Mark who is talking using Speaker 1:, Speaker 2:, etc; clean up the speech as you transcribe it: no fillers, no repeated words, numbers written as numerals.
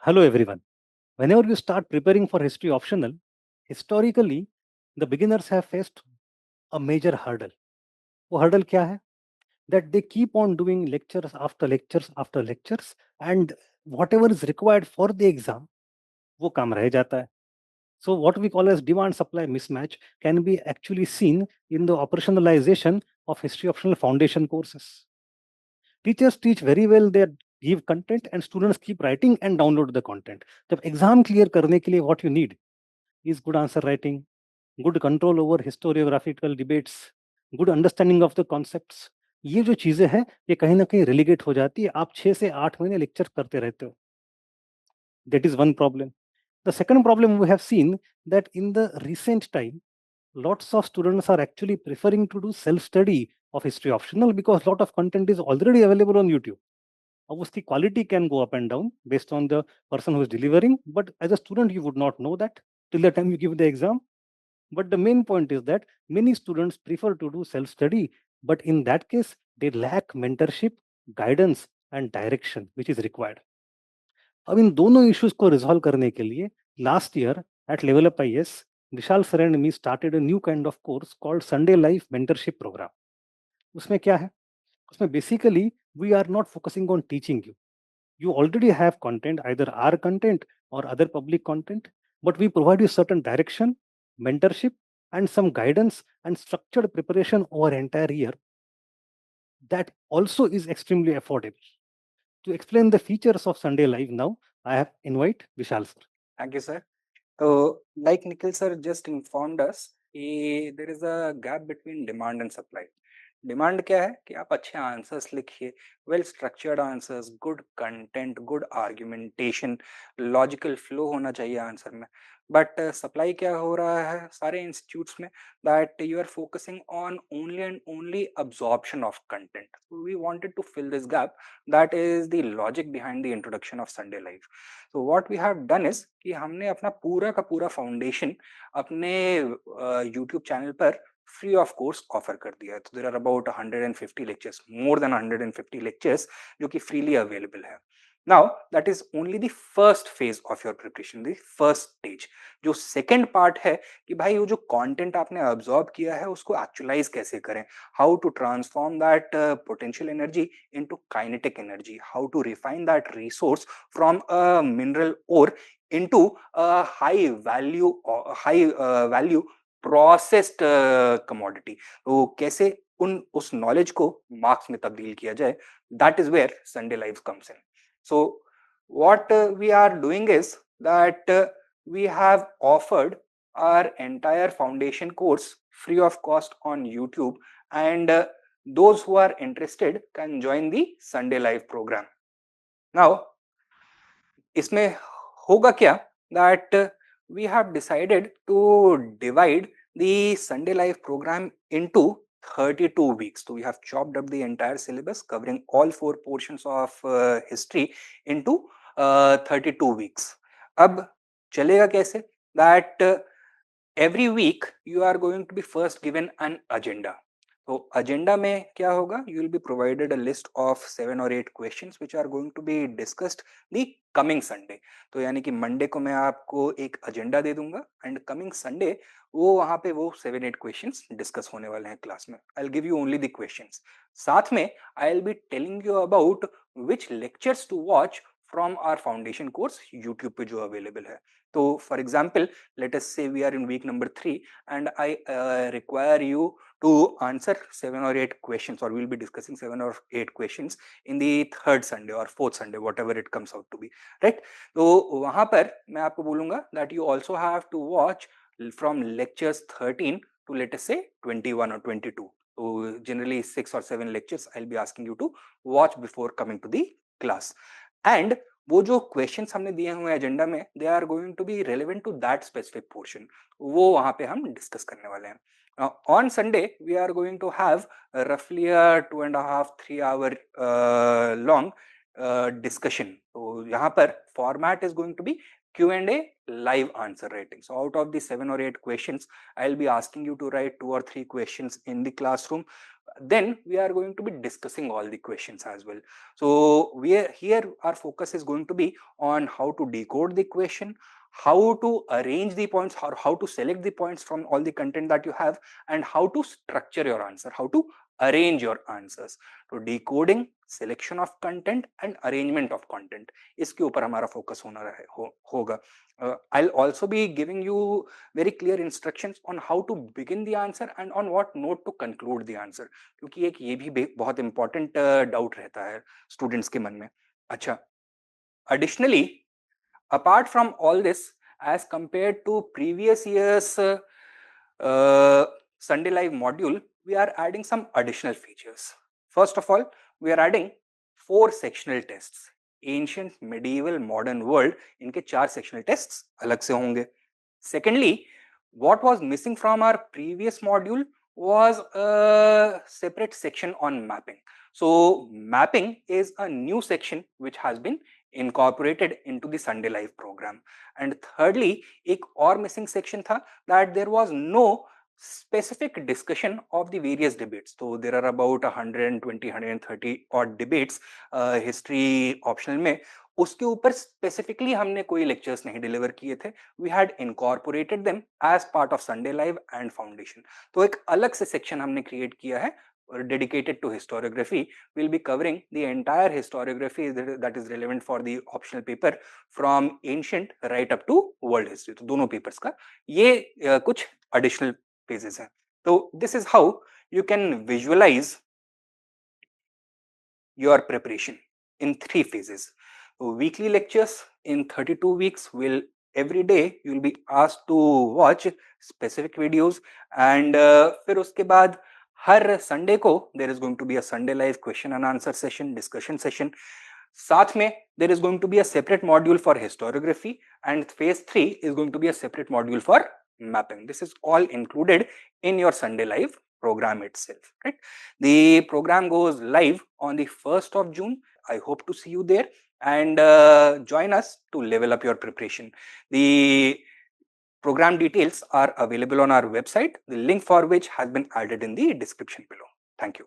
Speaker 1: Hello everyone. Whenever you start preparing for history optional, historically, the beginners have faced a major hurdle. वो hurdle क्या है? That they keep on doing lectures after lectures after lectures and whatever is required for the exam, वो काम रह जाता है. So what we call as demand supply mismatch can be actually seen in the operationalization of history optional foundation courses. Teachers teach very well, they give content and students keep writing and download the content. जब exam clear करने के लिए what you need is good answer writing, good control over historiographical debates, good understanding of the concepts. ये जो चीजें हैं ये कहीं ना कहीं relegate हो जाती है. आप 6 से 8 महीने लेक्चर करते रहते हो. That is one problem. The second problem we have seen that in the recent time, lots of students are actually preferring to do self study of history optional because lot of content is already available on YouTube. Obviously, quality can go up and down based on the person who is delivering, but as a student, you would not know that till the time you give the exam. But the main point is that many students prefer to do self study, but in that case, they lack mentorship, guidance, and direction, which is required. अब इन दोनों issues को resolve करने के लिए last year at level up IAS Vishal sir and me started a new kind of course called Sunday life mentorship programme. उसमें क्या है? उसमें basically we are not focusing on teaching you. You already have content, either our content or other public content, but we provide you certain direction, mentorship, and some guidance and structured preparation over entire year that also is extremely affordable. To explain the features of Sunday Live now, I have invite Vishal sir.
Speaker 2: Thank you, sir. So, like Nikhil sir just informed us, there is a gap between demand and supply. Demand क्या है कि आप अच्छे answers लिखिए, well structured answers, good content, good argumentation, logical flow होना चाहिए answer में. But supply क्या हो रहा है सारे इंस्टीट्यूट्स में, that you are focusing on only and only absorption of content. We wanted to fill this gap. That is the logic behind the introduction of Sunday live. तो what we have done is कि हमने अपना पूरा का पूरा foundation अपने YouTube channel पर free of course offer कर दिया है. तो there are about 150 lectures, more than 150 lectures जो कि फ्रीली अवेलेबल है. Now that is only the first phase of your preparation, the first stage. जो सेकंड पार्ट है कि भाई वो जो कंटेंट आपने ऑब्जॉर्व किया है उसको एक्चुअलाइज कैसे करें, how to transform that potential energy into kinetic energy, how to refine that resource from a mineral ore into a high value processed commodity. तो कैसे उस नॉलेज को मार्क्स में तब्दील किया जाए, that is where Sunday live comes in. So what we are doing is that we have offered our entire foundation course free of cost on YouTube, and those who are interested can join the Sunday Live program. Now, इसमें होगा क्या that we have decided to divide the Sunday Live program into 32 weeks. So we have chopped up the entire syllabus covering all 4 portions of history into 32 weeks. अब चलेगा कैसे? That every week you are going to be first given an agenda. तो agenda में क्या होगा? You will be provided a list of 7 or 8 questions which are going to be discussed the coming Sunday. तो यानी कि Monday को मैं आपको एक agenda दे दूंगा and coming Sunday वो वहाँ पे वो 7-8 questions discuss होने वाले हैं क्लास में. I'll give you only the questions. साथ में I'll be telling you about which lectures to watch from our foundation course YouTube पे जो available है. तो for example, let us say we are in week number 3 and I require you to answer 7 or 8 questions, or we'll be discussing 7 or 8 questions in the third Sunday or fourth Sunday, whatever it comes out to be, right? तो वहां पर मैं आपको बोलूंगा that you also have to watch from lectures 13 to let us say 21 or 22. So generally 6 or 7 lectures I'll be asking you to watch before coming to the class. And वो जो questions हमने दिए हुए एजेंडा में, they are going to be relevant to that specific portion. वो वहां पे हम डिस्कस करने वाले हैं. On Sunday we are going to have roughly a 2.5-3 hour long discussion. तो यहाँ पर format is going to be Q&A, live answer writing. So out of the 7 or 8 questions, I'll be asking you to write 2 or 3 questions in the classroom. Then we are going to be discussing all the questions as well. So here our focus is going to be on how to decode the question, how to arrange the points, or how to select the points from all the content that you have, and how to structure your answer, how to arrange your answers. तो decoding, selection of content and arrangement of content, इसके ऊपर हमारा focus होगा. I'll also be giving you very clear instructions on how to begin the answer and on what note to conclude the answer, क्योंकि एक ये भी बहुत important doubt रहता है students के मन में. अच्छा, additionally, apart from all this, as compared to previous year's Sunday Live module, we are adding some additional features. First of all, we are adding 4 sectional tests. Ancient, medieval, modern world, इनके 4 sectional tests अलग से होंगे. Secondly, what was missing from our previous module was a separate section on mapping. So mapping is a new section which has been incorporated into the Sunday Live program. And thirdly, एक और missing section था that there was no specific discussion of the various debates. So there are about 120, 130 odd debates history optional में. उसके ऊपर specifically हमने कोई lectures नहीं deliver किए थे. We had incorporated them as part of Sunday live and foundation. तो एक अलग से सेक्शन हमने क्रिएट किया है dedicated to historiography. We'll be covering the entire historiography that is relevant for the optional paper from ancient right up to world history. तो दोनों papers का ये कुछ additional pages हैं. तो this is how you can visualize your preparation in 3 phases. Weekly lectures in 32 weeks will every day you will be asked to watch specific videos, and फिर उसके बाद हर संडे को there is going to be a Sunday Live question and answer session, discussion session. साथ में there is going to be a separate module for historiography, and phase 3 is going to be a separate module for mapping. This is all included in your Sunday Live program itself, right? The program goes live on the 1st of June. I hope to see you there, and join us to level up your preparation. The program details are available on our website, the link for which has been added in the description below. Thank you.